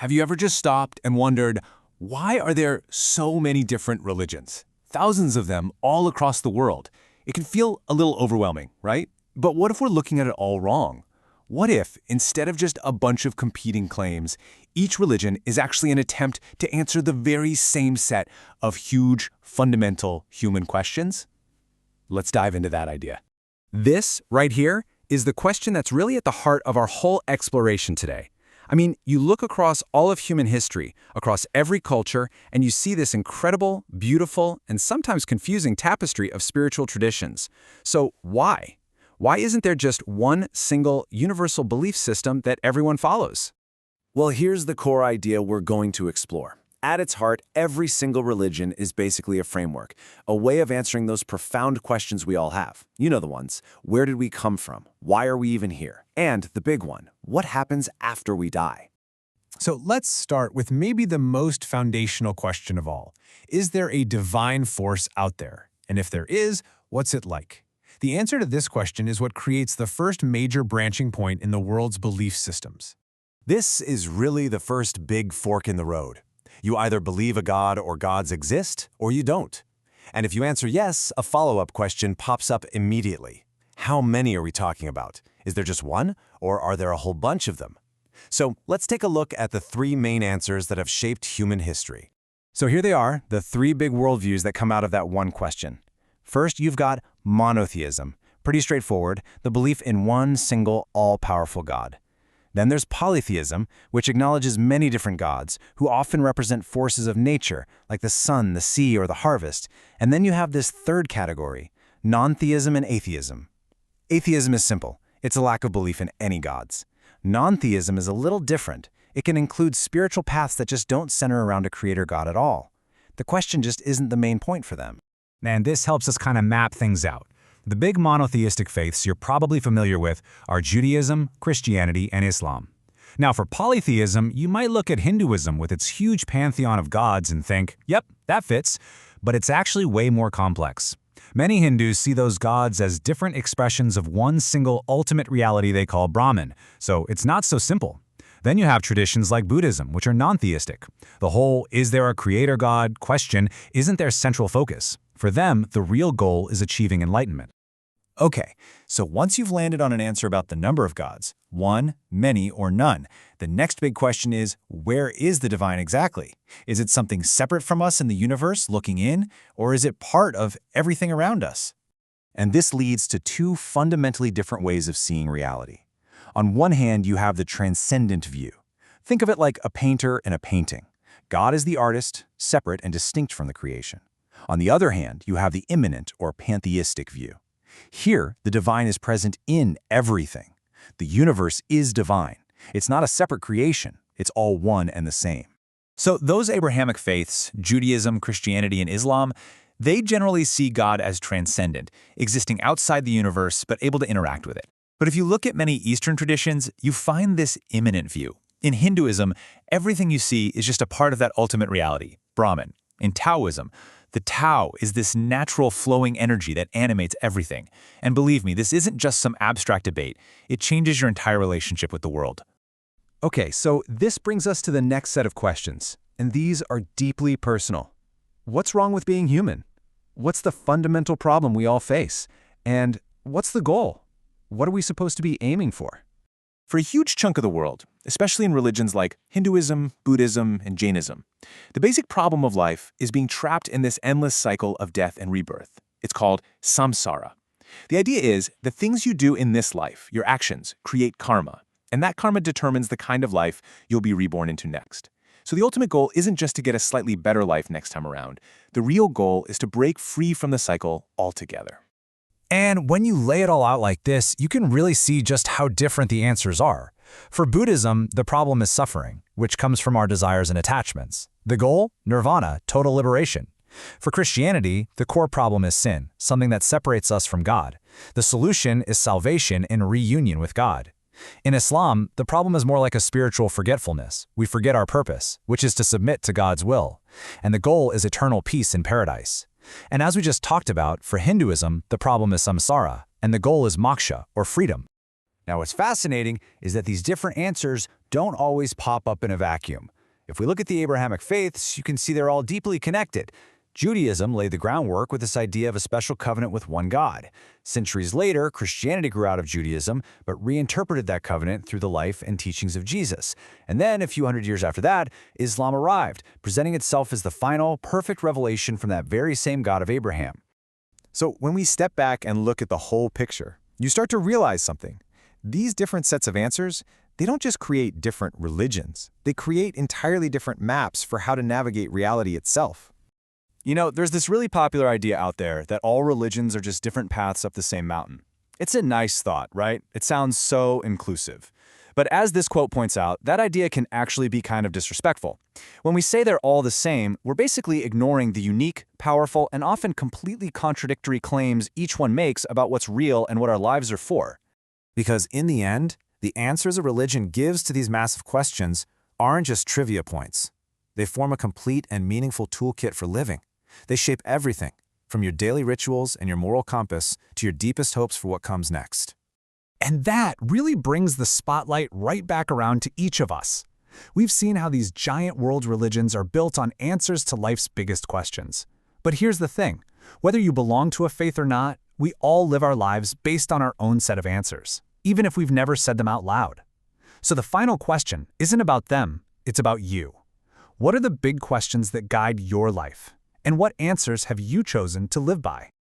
Have you ever just stopped and wondered, why are there so many different religions? Thousands of them all across the world. It can feel a little overwhelming, right? But what if we're looking at it all wrong? What if, instead of just a bunch of competing claims, each religion is actually an attempt to answer the very same set of huge, fundamental human questions? Let's dive into that idea. This, right here, is the question that's really at the heart of our whole exploration today. I mean, you look across all of human history, across every culture, and you see this incredible, beautiful, and sometimes confusing tapestry of spiritual traditions. So why? Why isn't there just one single, universal belief system that everyone follows? Well, here's the core idea we're going to explore. At its heart, every single religion is basically a framework, a way of answering those profound questions we all have. You know the ones. Where did we come from? Why are we even here? And the big one, what happens after we die? So let's start with maybe the most foundational question of all. Is there a divine force out there? And if there is, what's it like? The answer to this question is what creates the first major branching point in the world's belief systems. This is really the first big fork in the road. You either believe a god or gods exist, or you don't. And if you answer yes, a follow-up question pops up immediately. How many are we talking about? Is there just one, or are there a whole bunch of them? So let's take a look at the three main answers that have shaped human history. So here they are, the three big worldviews that come out of that one question. First, you've got monotheism. Pretty straightforward, the belief in one single, all-powerful God. Then there's polytheism, which acknowledges many different gods, who often represent forces of nature, like the sun, the sea, or the harvest. And then you have this third category, non-theism and atheism. Atheism is simple. It's a lack of belief in any gods. Non-theism is a little different. It can include spiritual paths that just don't center around a creator god at all. The question just isn't the main point for them. And this helps us kind of map things out. The big monotheistic faiths you're probably familiar with are Judaism, Christianity, and Islam. Now for polytheism, you might look at Hinduism with its huge pantheon of gods and think, yep, that fits, but it's actually way more complex. Many Hindus see those gods as different expressions of one single ultimate reality they call Brahman, so it's not so simple. Then you have traditions like Buddhism, which are non-theistic. The whole "is there a creator god?" question isn't their central focus. For them, the real goal is achieving enlightenment. Okay, so once you've landed on an answer about the number of gods, one, many, or none, the next big question is, where is the divine exactly? Is it something separate from us in the universe looking in, or is it part of everything around us? And this leads to two fundamentally different ways of seeing reality. On one hand, you have the transcendent view. Think of it like a painter and a painting. God is the artist, separate and distinct from the creation. On the other hand, you have the immanent or pantheistic view. Here, the divine is present in everything. The universe is divine. It's not a separate creation. It's all one and the same. So those Abrahamic faiths, Judaism, Christianity, and Islam, they generally see God as transcendent, existing outside the universe but able to interact with it. But if you look at many Eastern traditions, you find this immanent view. In Hinduism, everything you see is just a part of that ultimate reality, Brahman. In Taoism, the Tao is this natural flowing energy that animates everything. And believe me, this isn't just some abstract debate. It changes your entire relationship with the world. Okay, so this brings us to the next set of questions, and these are deeply personal. What's wrong with being human? What's the fundamental problem we all face? And what's the goal? What are we supposed to be aiming for? For a huge chunk of the world, especially in religions like Hinduism, Buddhism, and Jainism, the basic problem of life is being trapped in this endless cycle of death and rebirth. It's called samsara. The idea is the things you do in this life, your actions, create karma, and that karma determines the kind of life you'll be reborn into next. So the ultimate goal isn't just to get a slightly better life next time around. The real goal is to break free from the cycle altogether. And when you lay it all out like this, you can really see just how different the answers are. For Buddhism, the problem is suffering, which comes from our desires and attachments. The goal? Nirvana, total liberation. For Christianity, the core problem is sin, something that separates us from God. The solution is salvation and reunion with God. In Islam, the problem is more like a spiritual forgetfulness. We forget our purpose, which is to submit to God's will. And the goal is eternal peace in paradise. And as we just talked about, for Hinduism, the problem is samsara, and the goal is moksha, or freedom. Now, what's fascinating is that these different answers don't always pop up in a vacuum. If we look at the Abrahamic faiths, you can see they're all deeply connected. Judaism laid the groundwork with this idea of a special covenant with one God. Centuries later, Christianity grew out of Judaism, but reinterpreted that covenant through the life and teachings of Jesus. And then, a few hundred years after that, Islam arrived, presenting itself as the final, perfect revelation from that very same God of Abraham. So when we step back and look at the whole picture, you start to realize something. These different sets of answers, they don't just create different religions. They create entirely different maps for how to navigate reality itself. You know, there's this really popular idea out there that all religions are just different paths up the same mountain. It's a nice thought, right? It sounds so inclusive. But as this quote points out, that idea can actually be kind of disrespectful. When we say they're all the same, we're basically ignoring the unique, powerful, and often completely contradictory claims each one makes about what's real and what our lives are for. Because in the end, the answers a religion gives to these massive questions aren't just trivia points. They form a complete and meaningful toolkit for living. They shape everything, from your daily rituals and your moral compass to your deepest hopes for what comes next. And that really brings the spotlight right back around to each of us. We've seen how these giant world religions are built on answers to life's biggest questions. But here's the thing. Whether you belong to a faith or not, we all live our lives based on our own set of answers, even if we've never said them out loud. So the final question isn't about them, it's about you. What are the big questions that guide your life? And what answers have you chosen to live by?